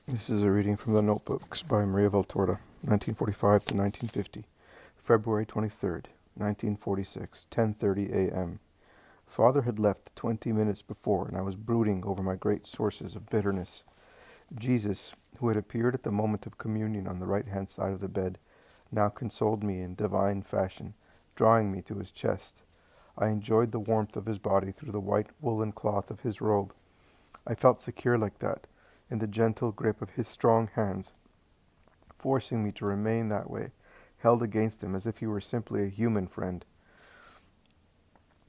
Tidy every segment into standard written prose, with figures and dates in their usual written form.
This is a reading from the Notebooks by Maria Valtorta, 1945 to 1950, February 23rd, 1946, 10:30 a.m. Father had left 20 minutes before, and I was brooding over my great sources of bitterness. Jesus, who had appeared at the moment of communion on the right-hand side of the bed, now consoled me in divine fashion, drawing me to his chest. I enjoyed the warmth of his body through the white woolen cloth of his robe. I felt secure like that, in the gentle grip of his strong hands, forcing me to remain that way, held against him as if he were simply a human friend.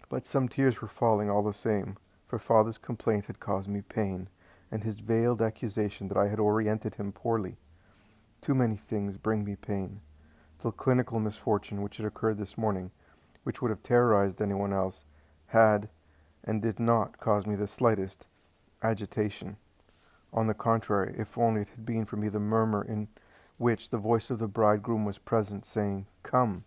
But some tears were falling all the same, for Father's complaint had caused me pain, and his veiled accusation that I had oriented him poorly. Too many things bring me pain. The clinical misfortune which had occurred this morning, which would have terrorized anyone else, had, and did not cause me the slightest agitation. On the contrary, if only it had been for me the murmur in which the voice of the bridegroom was present, saying, "Come."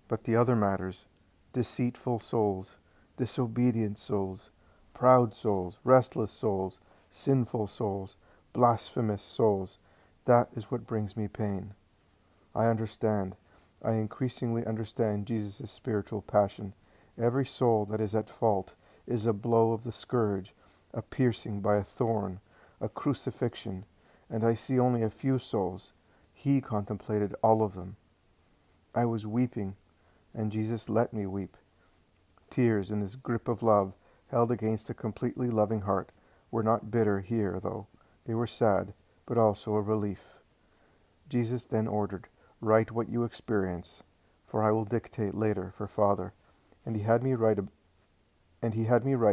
But the other matters, deceitful souls, disobedient souls, proud souls, restless souls, sinful souls, blasphemous souls, that is what brings me pain. I understand. I increasingly understand Jesus' spiritual passion. Every soul that is at fault is a blow of the scourge, a piercing by a thorn, a crucifixion, and I see only a few souls. He contemplated all of them. I was weeping, and Jesus let me weep. Tears in this grip of love, held against a completely loving heart, were not bitter here, though. They were sad, but also a relief. Jesus then ordered, "Write what you experience, for I will dictate later for Father." And he had me write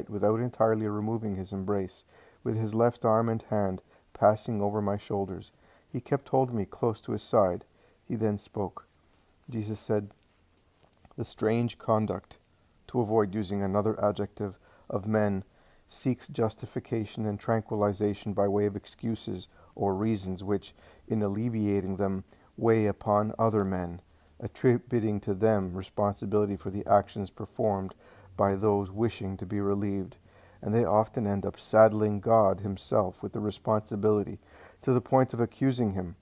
without entirely removing his embrace, with his left arm and hand passing over my shoulders. He kept holding me close to his side. He then spoke. Jesus said, "The strange conduct," to avoid using another adjective, "of men seeks justification and tranquilization by way of excuses or reasons which, in alleviating them, weigh upon other men, attributing to them responsibility for the actions performed by those wishing to be relieved, and they often end up saddling God himself with the responsibility, to the point of accusing him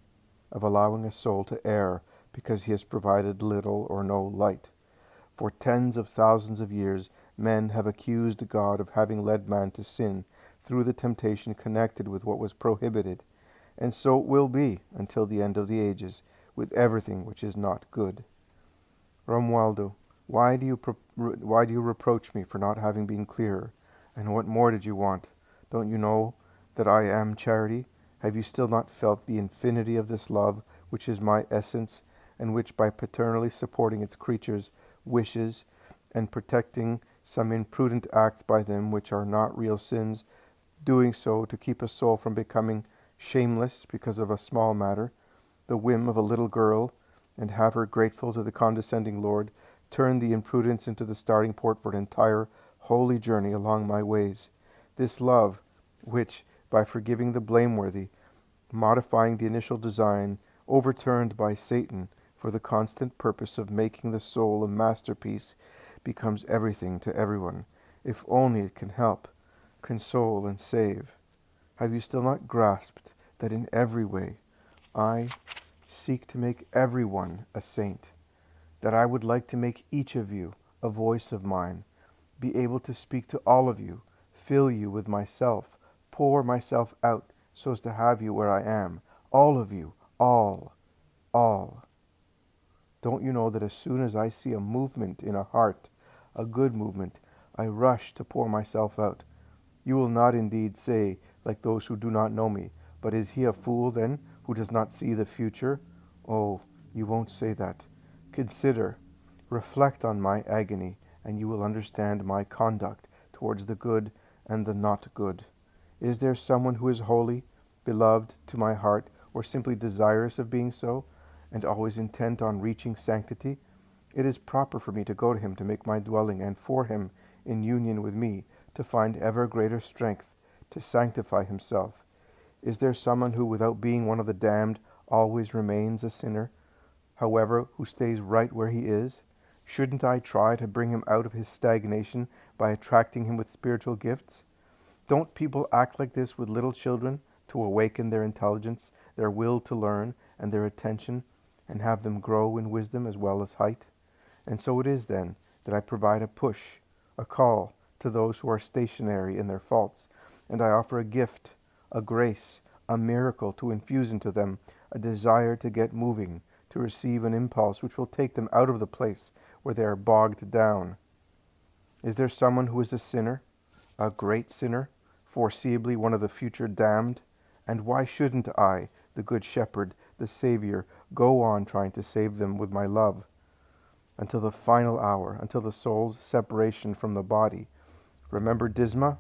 of allowing a soul to err because he has provided little or no light. For tens of thousands of years, men have accused God of having led man to sin through the temptation connected with what was prohibited, and so it will be until the end of the ages, with everything which is not good. Romualdo, why do you reproach me for not having been clearer? And what more did you want? Don't you know that I am charity? Have you still not felt the infinity of this love, which is my essence, and which, by paternally supporting its creatures' wishes, and protecting some imprudent acts by them which are not real sins, doing so to keep a soul from becoming shameless because of a small matter, the whim of a little girl, and have her grateful to the condescending Lord, turn the imprudence into the starting port for an entire holy journey along my ways. This love, which, by forgiving the blameworthy, modifying the initial design, overturned by Satan for the constant purpose of making the soul a masterpiece, becomes everything to everyone, if only it can help, console, and save. Have you still not grasped that in every way I seek to make everyone a saint, that I would like to make each of you a voice of mine, be able to speak to all of you, fill you with myself, pour myself out so as to have you where I am, all of you, all. Don't you know that as soon as I see a movement in a heart, a good movement, I rush to pour myself out? You will not indeed say, like those who do not know me, "But is he a fool then, who does not see the future?" Oh, you won't say that. Consider, reflect on my agony, and you will understand my conduct towards the good and the not good. Is there someone who is holy, beloved to my heart, or simply desirous of being so, and always intent on reaching sanctity? It is proper for me to go to him to make my dwelling, and for him, in union with me, to find ever greater strength to sanctify himself. Is there someone who, without being one of the damned, always remains a sinner, however, who stays right where he is? Shouldn't I try to bring him out of his stagnation by attracting him with spiritual gifts? Don't people act like this with little children? to awaken their intelligence, their will to learn, and their attention, and have them grow in wisdom as well as height. And so it is then that I provide a push, a call to those who are stationary in their faults, and I offer a gift, a grace, a miracle to infuse into them a desire to get moving, to receive an impulse which will take them out of the place where they are bogged down. Is there someone who is a sinner, a great sinner, foreseeably one of the future damned? And why shouldn't I, the Good Shepherd, the Savior, go on trying to save them with my love? Until the final hour, until the soul's separation from the body. Remember Disma?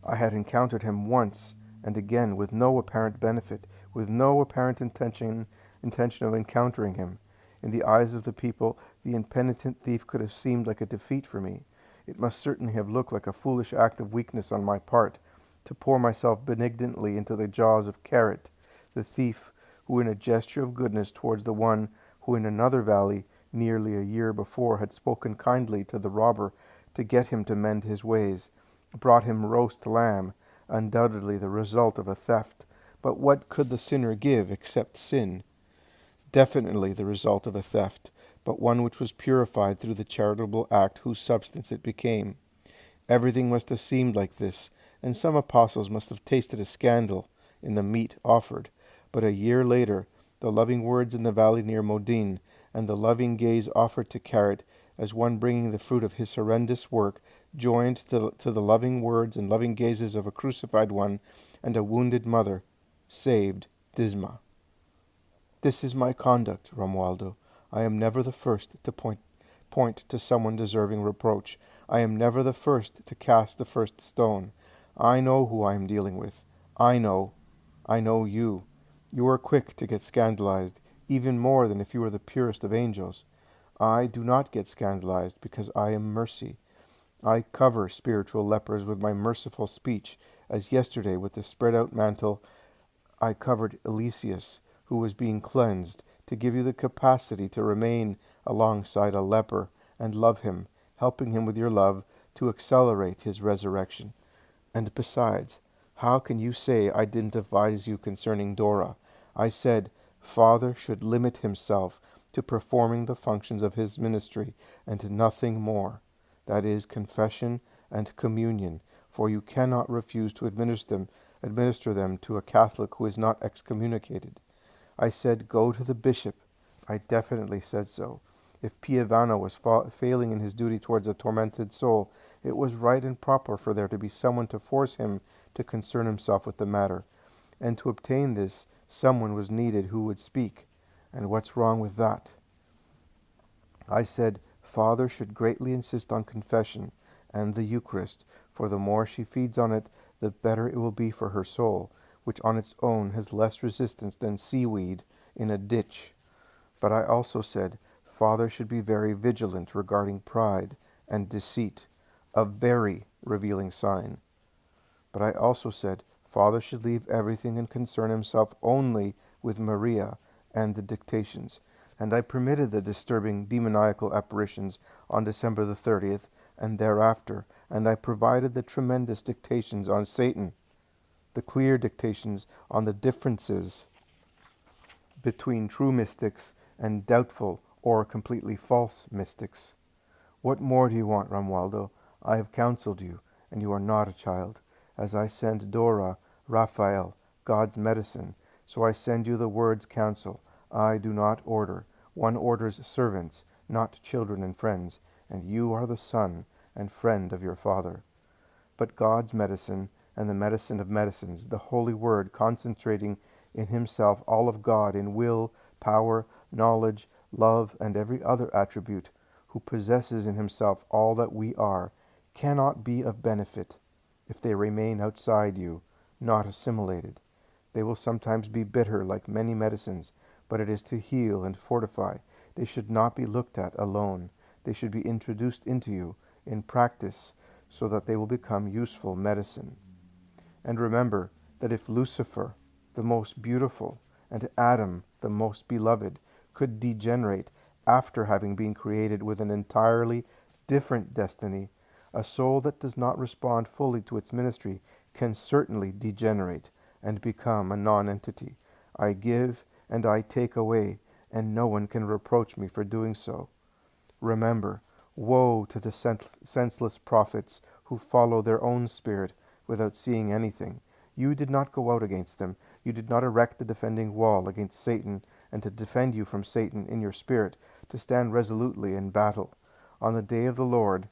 I had encountered him once and again with no apparent benefit, with no apparent intention of encountering him. In the eyes of the people, the impenitent thief could have seemed like a defeat for me. It must certainly have looked like a foolish act of weakness on my part, to pour myself benignantly into the jaws of Carrot, the thief, who in a gesture of goodness towards the one who in another valley nearly a year before had spoken kindly to the robber to get him to mend his ways, brought him roast lamb, undoubtedly the result of a theft. But what could the sinner give except sin? Definitely the result of a theft, but one which was purified through the charitable act whose substance it became. Everything must have seemed like this, and some apostles must have tasted a scandal in the meat offered. But a year later, the loving words in the valley near Modin, and the loving gaze offered to Carrot, as one bringing the fruit of his horrendous work, joined to the loving words and loving gazes of a crucified one and a wounded mother, saved Disma. This is my conduct, Romualdo. I am never the first to point to someone deserving reproach. I am never the first to cast the first stone. I know who I am dealing with. I know you. You are quick to get scandalized, even more than if you were the purest of angels. I do not get scandalized because I am mercy. I cover spiritual lepers with my merciful speech, as yesterday with the spread out mantle I covered Eliseus, who was being cleansed, to give you the capacity to remain alongside a leper and love him, helping him with your love to accelerate his resurrection. And besides, how can you say I didn't advise you concerning Dora? I said, Father should limit himself to performing the functions of his ministry and nothing more. That is, confession and communion, for you cannot refuse to administer them to a Catholic who is not excommunicated. I said, go to the bishop. I definitely said so. If Pievano was failing in his duty towards a tormented soul, it was right and proper for there to be someone to force him to concern himself with the matter. And to obtain this, someone was needed who would speak. And what's wrong with that? I said, Father should greatly insist on confession and the Eucharist, for the more she feeds on it, the better it will be for her soul, which on its own has less resistance than seaweed in a ditch. But I also said, Father should be very vigilant regarding pride and deceit, a very revealing sign. But I also said, Father should leave everything and concern himself only with Maria and the dictations. And I permitted the disturbing demoniacal apparitions on December the 30th and thereafter, and I provided the tremendous dictations on Satan, the clear dictations on the differences between true mystics and doubtful or completely false mystics. What more do you want, Romualdo? I have counseled you, and you are not a child. As I send Dora, Raphael, God's medicine, so I send you the word's counsel. I do not order. One orders servants, not children and friends, and you are the son and friend of your Father. But God's medicine and the medicine of medicines, the Holy Word concentrating in himself all of God in will, power, knowledge, love, and every other attribute, who possesses in himself all that we are, cannot be of benefit if they remain outside you, not assimilated. They will sometimes be bitter like many medicines, but it is to heal and fortify. They should not be looked at alone. They should be introduced into you in practice so that they will become useful medicine. And remember that if Lucifer, the most beautiful, and Adam, the most beloved, could degenerate after having been created with an entirely different destiny, a soul that does not respond fully to its ministry can certainly degenerate, and become a non-entity. I give and I take away, and no one can reproach me for doing so. Remember, woe to the senseless prophets who follow their own spirit without seeing anything. You did not go out against them. You did not erect the defending wall against Satan, and to defend you from Satan in your spirit, to stand resolutely in battle. On the day of the Lord,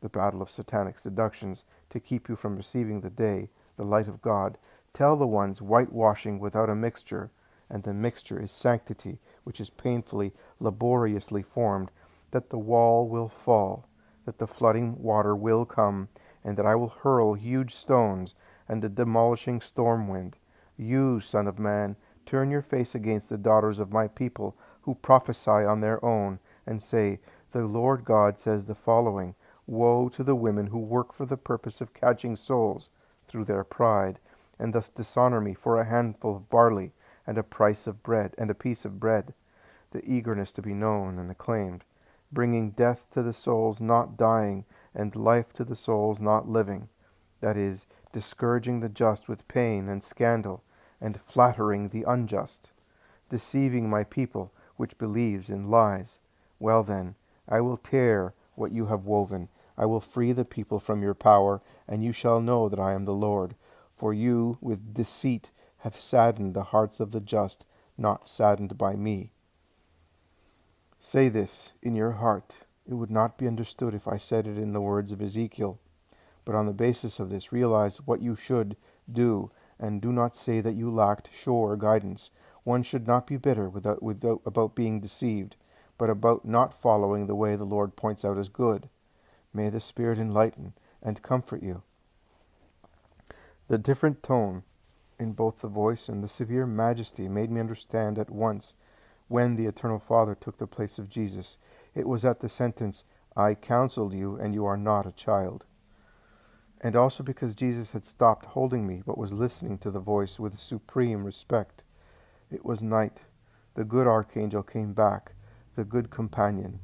the battle of satanic seductions, to keep you from receiving the day, the light of God, tell the ones whitewashing without a mixture, and the mixture is sanctity, which is painfully, laboriously formed, that the wall will fall, that the flooding water will come, and that I will hurl huge stones and a demolishing storm wind. You, son of man, turn your face against the daughters of my people, who prophesy on their own, and say, The Lord God says the following, Woe to the women who work for the purpose of catching souls through their pride, and thus dishonor me for a handful of barley and a piece of bread, the eagerness to be known and acclaimed, bringing death to the souls not dying, and life to the souls not living, that is, discouraging the just with pain and scandal, and flattering the unjust, deceiving my people, which believes in lies. Well then, I will tear what you have woven. I will free the people from your power, and you shall know that I am the Lord. For you, with deceit, have saddened the hearts of the just, not saddened by me. Say this in your heart. It would not be understood if I said it in the words of Ezekiel. But on the basis of this, realize what you should do, and do not say that you lacked sure guidance. One should not be bitter about being deceived, but about not following the way the Lord points out as good. May the Spirit enlighten and comfort you. The different tone in both the voice and the severe majesty made me understand at once when the Eternal Father took the place of Jesus. It was at the sentence, I counseled you, and you are not a child. And also because Jesus had stopped holding me, but was listening to the voice with supreme respect. It was night. The good archangel came back, the good companion.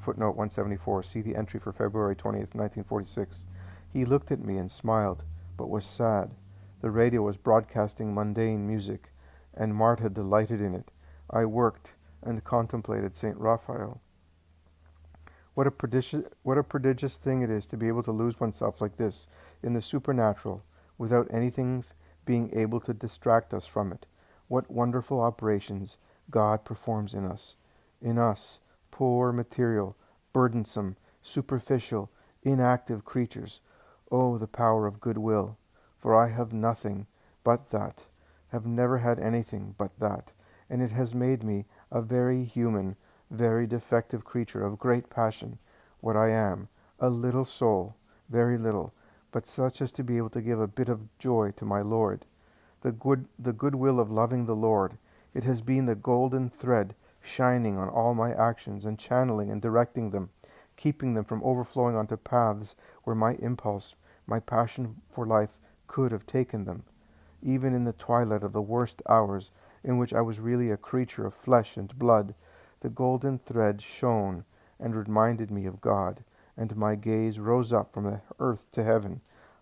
Footnote 174. See the entry for February 20th, 1946. He looked at me and smiled, but was sad. The radio was broadcasting mundane music, and Martha delighted in it. I worked and contemplated St. Raphael. What a prodigious thing it is to be able to lose oneself like this in the supernatural, without anything being able to distract us from it. What wonderful operations God performs in us. In us, poor, material, burdensome, superficial, inactive creatures. Oh, the power of goodwill! For I have nothing but that, have never had anything but that, and it has made me a very human, very defective creature of great passion, what I am, a little soul, very little, but such as to be able to give a bit of joy to my Lord. The goodwill of loving the Lord, it has been the golden thread shining on all my actions and channeling and directing them, keeping them from overflowing onto paths where my impulse, my passion for life could have taken them. Even in the twilight of the worst hours, in which I was really a creature of flesh and blood, the golden thread shone and reminded me of God, and my gaze rose up from the earth to heaven,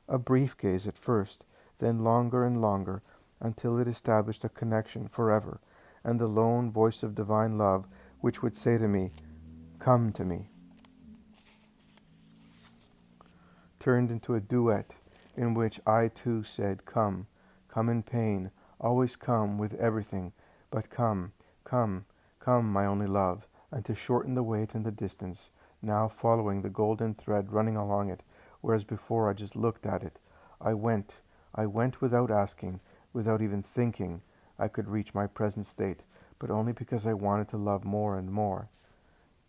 a brief gaze at first, then longer and longer, until it established a connection forever, and the lone voice of divine love, which would say to me, Come to me, turned into a duet, in which I too said, Come, come in pain, always come with everything, but come, come, come, my only love, and to shorten the wait and the distance, now following the golden thread running along it, whereas before I just looked at it. I went without asking, without even thinking I could reach my present state, but only because I wanted to love more and more.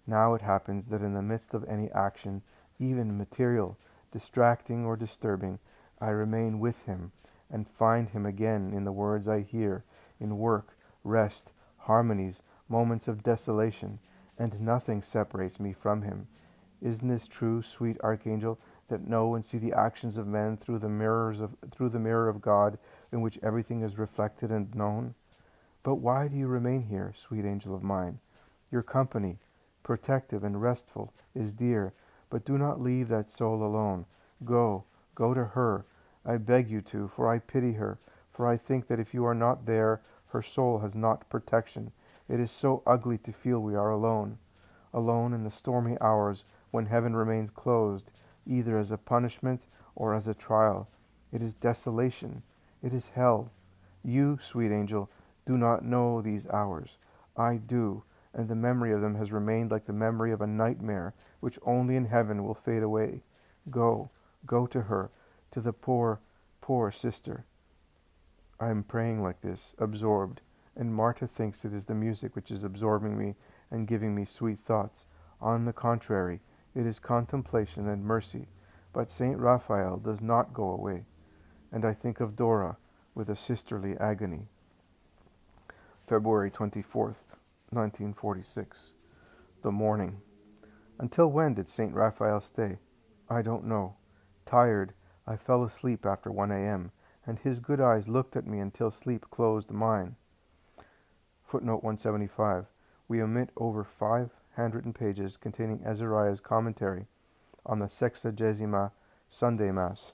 Now it happens that in the midst of any action, even material, distracting or disturbing, I remain with him, and find him again in the words I hear, in work, rest, harmonies, moments of desolation, and nothing separates me from him. Isn't this true, sweet Archangel, that know and see the actions of men through the mirror of God, in which everything is reflected and known? But why do you remain here, sweet angel of mine? Your company, protective and restful, is dear, but do not leave that soul alone. Go to her. I beg you to, for I pity her, For I think that if you are not there, her soul has not protection. It is so ugly to feel we are alone, alone in the stormy hours when heaven remains closed, either as a punishment or as a trial. It is desolation. It is hell. You, sweet angel, do not know these hours. I do, and the memory of them has remained like the memory of a nightmare, which only in heaven will fade away. Go, go to her, to the poor, poor sister. I am praying like this, absorbed, and Marta thinks it is the music which is absorbing me and giving me sweet thoughts. On the contrary, it is contemplation and mercy. But Saint Raphael does not go away, and I think of Dora with a sisterly agony. February 24th, 1946. The morning. Until when did Saint Raphael stay? I don't know. Tired, I fell asleep after 1 a.m., and his good eyes looked at me until sleep closed mine. Footnote 175. We omit over 5 handwritten pages containing Azariah's commentary on the Sexagesima Sunday Mass.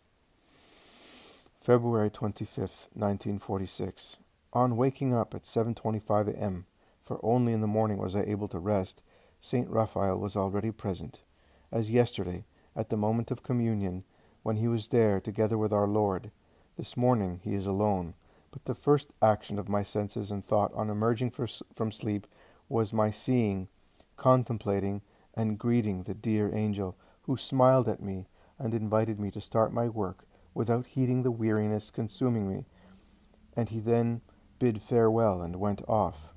February 25th, 1946. On waking up at 7:25 a.m., for only in the morning was I able to rest, Saint Raphael was already present. As yesterday, at the moment of communion, when he was there together with our Lord. This morning he is alone, but the first action of my senses and thought on emerging from sleep was my seeing, contemplating, and greeting the dear angel, who smiled at me and invited me to start my work without heeding the weariness consuming me, and he then bid farewell and went off.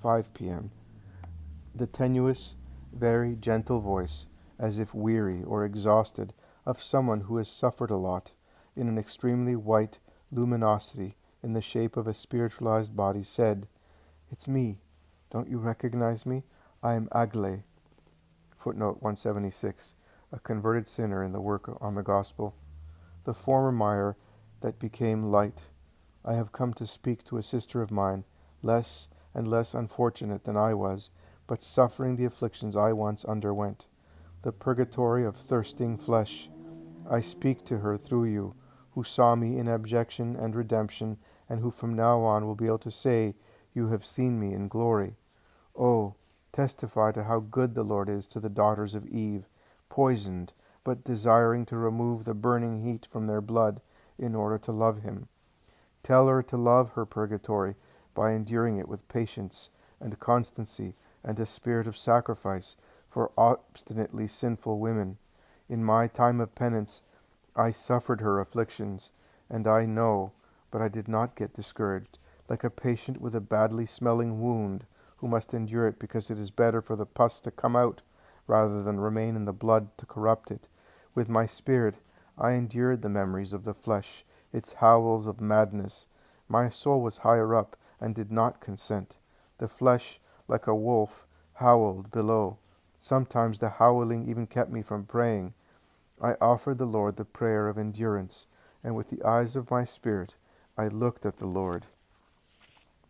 5 p.m. The tenuous, very gentle voice, as if weary or exhausted, of someone who has suffered a lot, in an extremely white luminosity in the shape of a spiritualized body, said, "It's me. Don't you recognize me? I am Aglae." Footnote 176. A converted sinner in the work on the Gospel. The former mire that became light. I have come to speak to a sister of mine, less and less unfortunate than I was, but suffering the afflictions I once underwent, the purgatory of thirsting flesh. I speak to her through you, who saw me in abjection and redemption, and who from now on will be able to say, "You have seen me in glory." Oh, testify to how good the Lord is to the daughters of Eve, poisoned, but desiring to remove the burning heat from their blood in order to love him. Tell her to love her purgatory by enduring it with patience and constancy and a spirit of sacrifice for obstinately sinful women. In my time of penance, I suffered her afflictions, and I know, but I did not get discouraged, like a patient with a badly smelling wound, who must endure it because it is better for the pus to come out rather than remain in the blood to corrupt it. With my spirit, I endured the memories of the flesh, its howls of madness. My soul was higher up and did not consent. The flesh, like a wolf, howled below. Sometimes the howling even kept me from praying. I offered the Lord the prayer of endurance, and with the eyes of my spirit I looked at the Lord,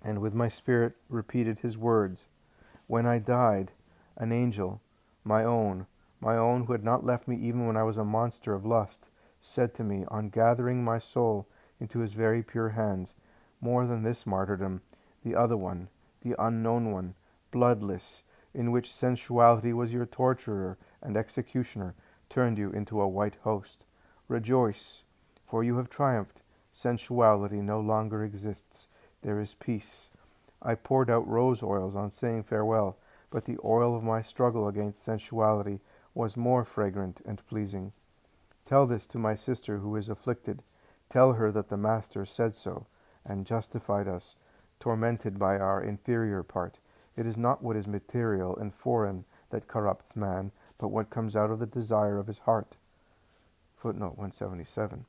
and with my spirit repeated his words. When I died, an angel, my own who had not left me even when I was a monster of lust, said to me, on gathering my soul into his very pure hands, "More than this martyrdom, the other one, the unknown one, bloodless, in which sensuality was your torturer and executioner, turned you into a white host. Rejoice, for you have triumphed. Sensuality no longer exists. There is peace." I poured out rose oils on saying farewell, but the oil of my struggle against sensuality was more fragrant and pleasing. Tell this to my sister who is afflicted. Tell her that the Master said so, and justified us, tormented by our inferior part. It is not what is material and foreign that corrupts man, but what comes out of the desire of his heart. Footnote 177.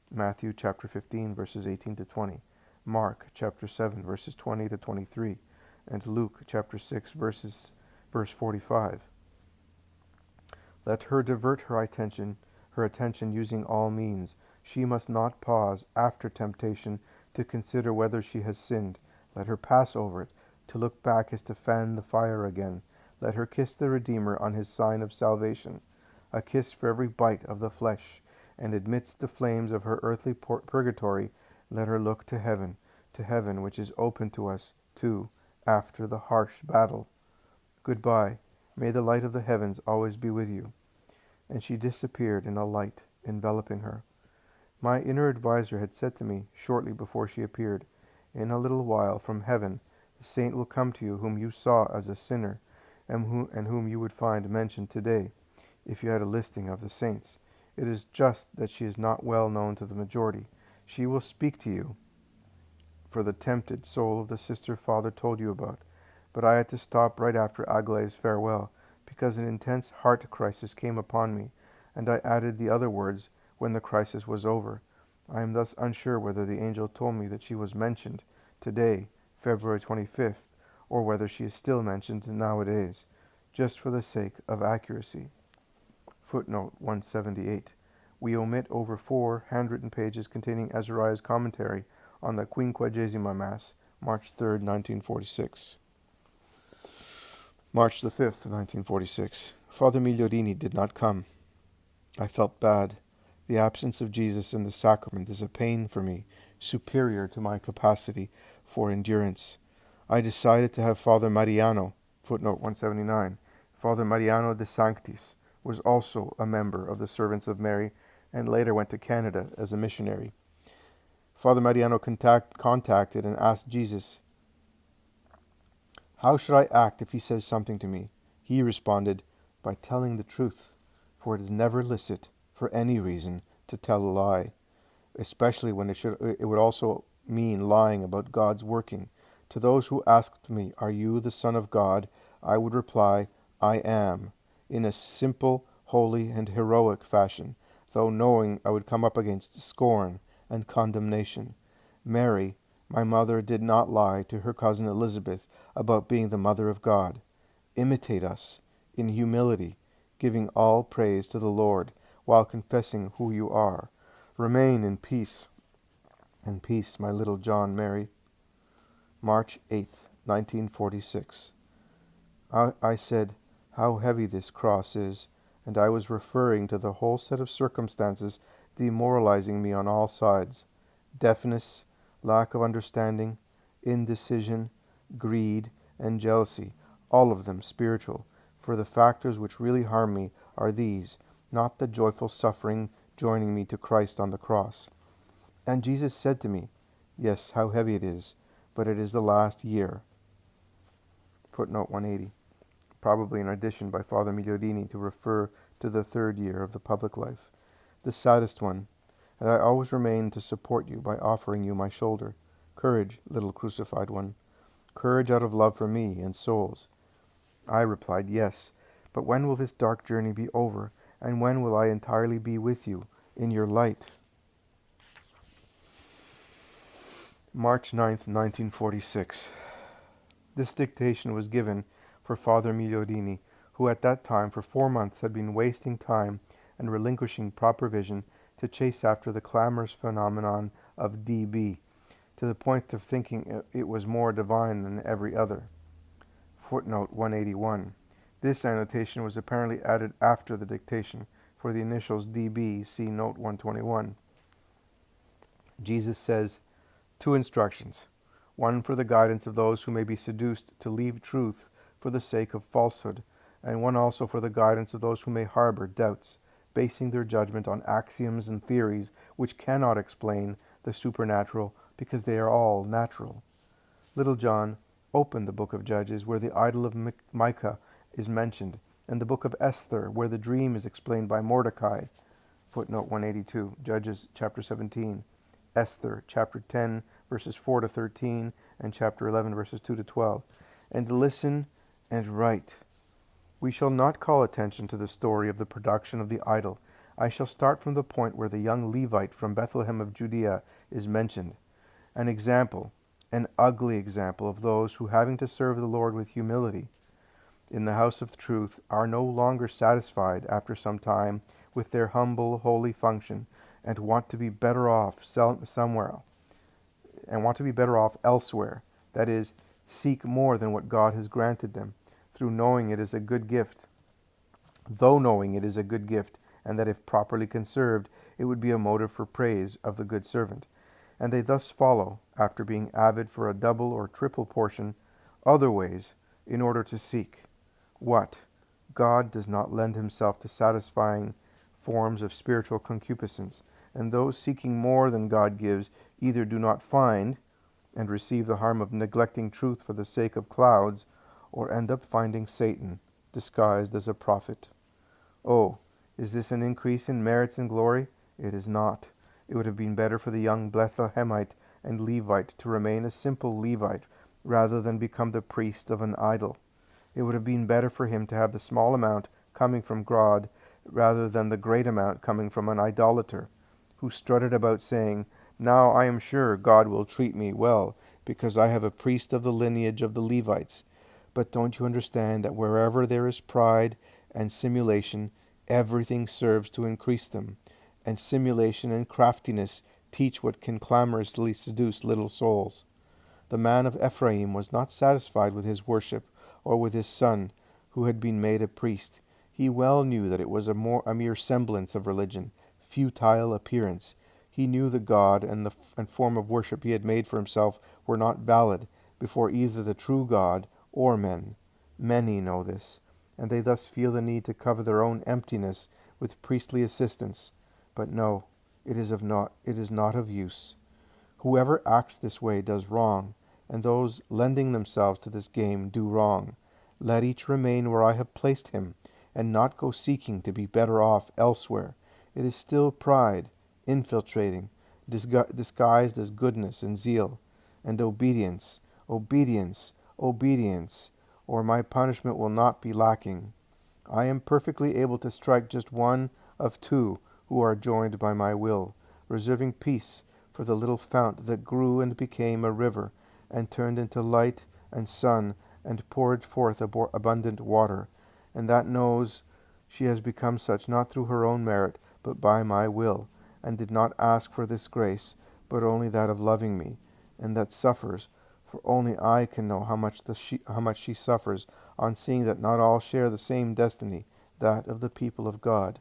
Matthew chapter 15, verses 18 to 20. Mark chapter 7, verses 20 to 23. And Luke chapter 6, verse 45. Let her divert her attention using all means. She must not pause after temptation to consider whether she has sinned. Let her pass over it. To look back is to fan the fire again. Let her kiss the Redeemer on his sign of salvation, a kiss for every bite of the flesh, and amidst the flames of her earthly purgatory, Let her look to heaven which is open to us, too, after the harsh battle. Goodbye. May the light of the heavens always be with you. And she disappeared in a light enveloping her. My inner adviser had said to me, shortly before she appeared, in a little while from heaven the saint will come to you whom you saw as a sinner, and whom you would find mentioned today, if you had a listing of the saints. It is just that she is not well known to the majority. She will speak to you for the tempted soul of the sister father told you about. But I had to stop right after Aglae's farewell, because an intense heart crisis came upon me, and I added the other words when the crisis was over. I am thus unsure whether the angel told me that she was mentioned today, February 25th, or whether she is still mentioned nowadays, just for the sake of accuracy. Footnote 178. We omit over 4 handwritten pages containing Azariah's commentary on the Quinquagesima Mass, March 3rd, 1946. March the 5th, 1946. Father Migliorini did not come. I felt bad. The absence of Jesus in the sacrament is a pain for me, superior to my capacity for endurance. I decided to have Father Mariano, footnote 179. Father Mariano de Sanctis was also a member of the Servants of Mary and later went to Canada as a missionary. Father Mariano contacted and asked Jesus, "How should I act if he says something to me?" He responded, "By telling the truth, for it is never licit, for any reason, to tell a lie, especially when it would also mean lying about God's working. To those who asked me, 'Are you the Son of God?' I would reply, 'I am,' in a simple, holy, and heroic fashion, though knowing I would come up against scorn and condemnation. Mary, my mother, did not lie to her cousin Elizabeth about being the Mother of God. Imitate us in humility, giving all praise to the Lord, while confessing who you are. Remain in peace. In peace, my little John Mary." March 8th, 1946. I said, "How heavy this cross is," and I was referring to the whole set of circumstances demoralizing me on all sides. Deafness, lack of understanding, indecision, greed, and jealousy, all of them spiritual, for the factors which really harm me are these, not the joyful suffering joining me to Christ on the cross. And Jesus said to me, "Yes, how heavy it is, but it is the last year." Footnote 180. Probably an addition by Father Migliorini to refer to the 3rd year of the public life. The saddest one, and I always remain to support you by offering you my shoulder. Courage, little crucified one. Courage out of love for me and souls. I replied, "Yes, but when will this dark journey be over, and when will I entirely be with you in your light?" March 9th, 1946. This dictation was given for Father Migliorini, who at that time for 4 months had been wasting time and relinquishing proper vision to chase after the clamorous phenomenon of DB, to the point of thinking it was more divine than every other. Footnote 181. This annotation was apparently added after the dictation, for the initials DB, see note 121. Jesus says, 2 instructions, one for the guidance of those who may be seduced to leave truth for the sake of falsehood, and one also for the guidance of those who may harbor doubts, basing their judgment on axioms and theories which cannot explain the supernatural because they are all natural. Little John, open the book of Judges where the idol of Micah is mentioned, and the book of Esther where the dream is explained by Mordecai. Footnote 182, Judges chapter 17, Esther chapter 10 verses 4 to 13, and chapter 11 verses 2 to 12, and listen and write. We shall not call attention to the story of the production of the idol. I shall start from the point where the young Levite from Bethlehem of Judea is mentioned. An example, an ugly example of those who, having to serve the Lord with humility in the house of truth, are no longer satisfied after some time with their humble, holy function, and want to be better off somewhere, and want to be better off elsewhere. That is, seek more than what God has granted them, through knowing it is a good gift. Though knowing it is a good gift, and that if properly conserved, it would be a motive for praise of the good servant. And they thus follow, after being avid for a double or triple portion, other ways, in order to seek. What? God does not lend himself to satisfying forms of spiritual concupiscence, and those seeking more than God gives either do not find, and receive the harm of neglecting truth for the sake of clouds, or end up finding Satan, disguised as a prophet. Oh, is this an increase in merits and glory? It is not. It would have been better for the young Bethlehemite and Levite to remain a simple Levite rather than become the priest of an idol. It would have been better for him to have the small amount coming from God rather than the great amount coming from an idolater, who strutted about saying, "Now I am sure God will treat me well, because I have a priest of the lineage of the Levites." But don't you understand that wherever there is pride and simulation, everything serves to increase them, and simulation and craftiness teach what can clamorously seduce little souls? The man of Ephraim was not satisfied with his worship, or with his son, who had been made a priest. He well knew that it was a mere semblance of religion, futile appearance. He knew the God and form of worship he had made for himself were not valid before either the true God or men. Many know this, and they thus feel the need to cover their own emptiness with priestly assistance. But no, it is not of use. Whoever acts this way does wrong, and those lending themselves to this game do wrong. Let each remain where I have placed him, and not go seeking to be better off elsewhere. It is still pride, infiltrating, disguised as goodness and zeal, and obedience, obedience, obedience, or my punishment will not be lacking. I am perfectly able to strike just one of two who are joined by my will, reserving peace for the little fount that grew and became a river, and turned into light and sun, and poured forth abundant water, and that knows she has become such not through her own merit, but by my will, and did not ask for this grace, but only that of loving me, and that suffers, for only I can know how much she suffers on seeing that not all share the same destiny, that of the people of God.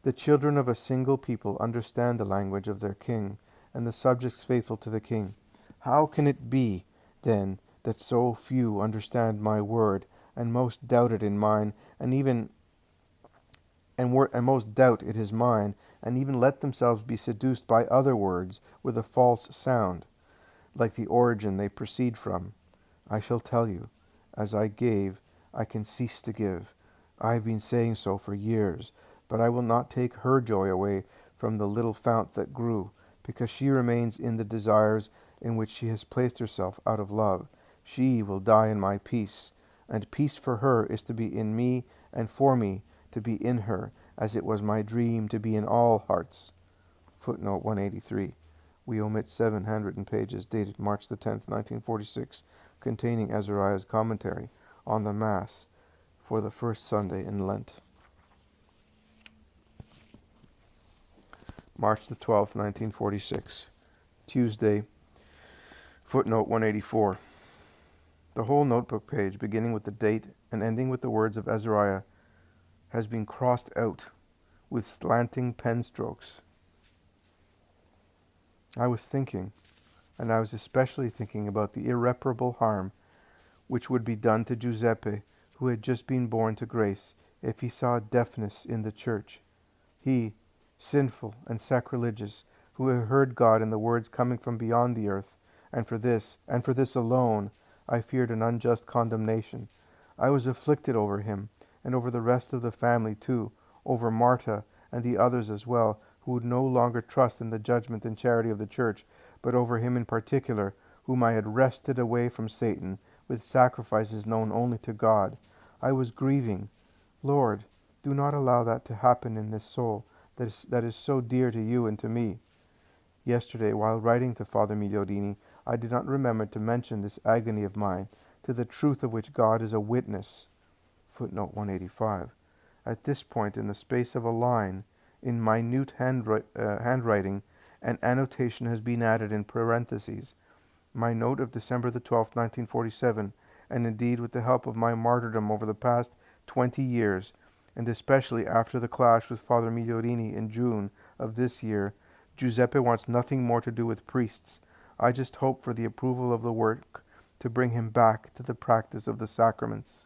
The children of a single people understand the language of their king, and the subjects faithful to the king. How can it be, then, that so few understand my word, and most doubt it in mine, and most doubt it is mine, and even let themselves be seduced by other words with a false sound, like the origin they proceed from? I shall tell you, as I gave, I can cease to give. I have been saying so for years, but I will not take her joy away from the little fount that grew, because she remains in the desires in which she has placed herself out of love. She will die in my peace, and peace for her is to be in me, and for me to be in her, as it was my dream to be in all hearts. Footnote 183. We omit 700 pages dated March the 10th, 1946, containing Azariah's commentary on the Mass for the first Sunday in Lent. March the 12th, 1946, Tuesday. Footnote 184. The whole notebook page, beginning with the date and ending with the words of Azariah, has been crossed out with slanting pen strokes. I was thinking, and I was especially thinking about the irreparable harm which would be done to Giuseppe, who had just been born to grace, if he saw deafness in the church. He, sinful and sacrilegious, who had heard God in the words coming from beyond the earth, and for this alone, I feared an unjust condemnation. I was afflicted over him, and over the rest of the family too, over Martha and the others as well, who would no longer trust in the judgment and charity of the church, but over him in particular, whom I had wrested away from Satan with sacrifices known only to God. I was grieving. Lord, do not allow that to happen in this soul that is so dear to you and to me. Yesterday, while writing to Father Migliodini, I did not remember to mention this agony of mine, to the truth of which God is a witness. Footnote 185. At this point, in the space of a line, in minute handwriting, an annotation has been added in parentheses. My note of December the 12th, 1947, and indeed with the help of my martyrdom over the past 20 years, and especially after the clash with Father Migliorini in June of this year, Giuseppe wants nothing more to do with priests. I just hope for the approval of the work to bring him back to the practice of the sacraments.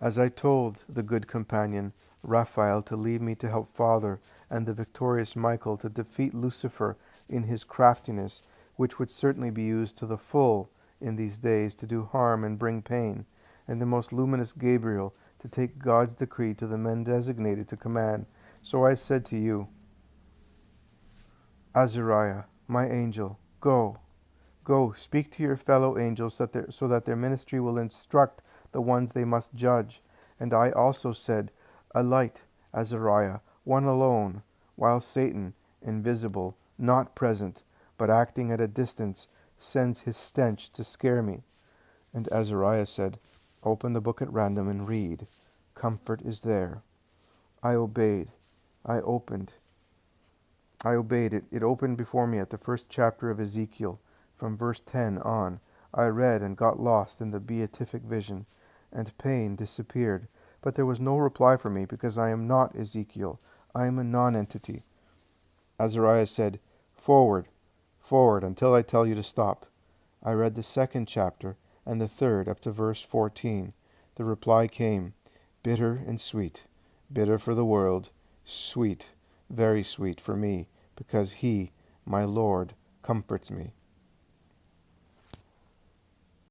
As I told the good companion, Raphael, to leave me to help Father, and the victorious Michael to defeat Lucifer in his craftiness, which would certainly be used to the full in these days to do harm and bring pain, and the most luminous Gabriel to take God's decree to the men designated to command, so I said to you, Azariah, my angel, go, speak to your fellow angels so that their ministry will instruct the ones they must judge. And I also said, a light, Azariah, one alone, while Satan, invisible, not present, but acting at a distance, sends his stench to scare me. And Azariah said, open the book at random and read. Comfort is there. I obeyed. I obeyed it. It opened before me at the first chapter of Ezekiel, from verse 10 on. I read and got lost in the beatific vision, and pain disappeared. But there was no reply for me, because I am not Ezekiel. I am a non-entity. Azariah said, forward, until I tell you to stop. I read the second chapter, and the third up to verse 14. The reply came, bitter and sweet, bitter for the world, sweet, very sweet for me, because he, my Lord, comforts me.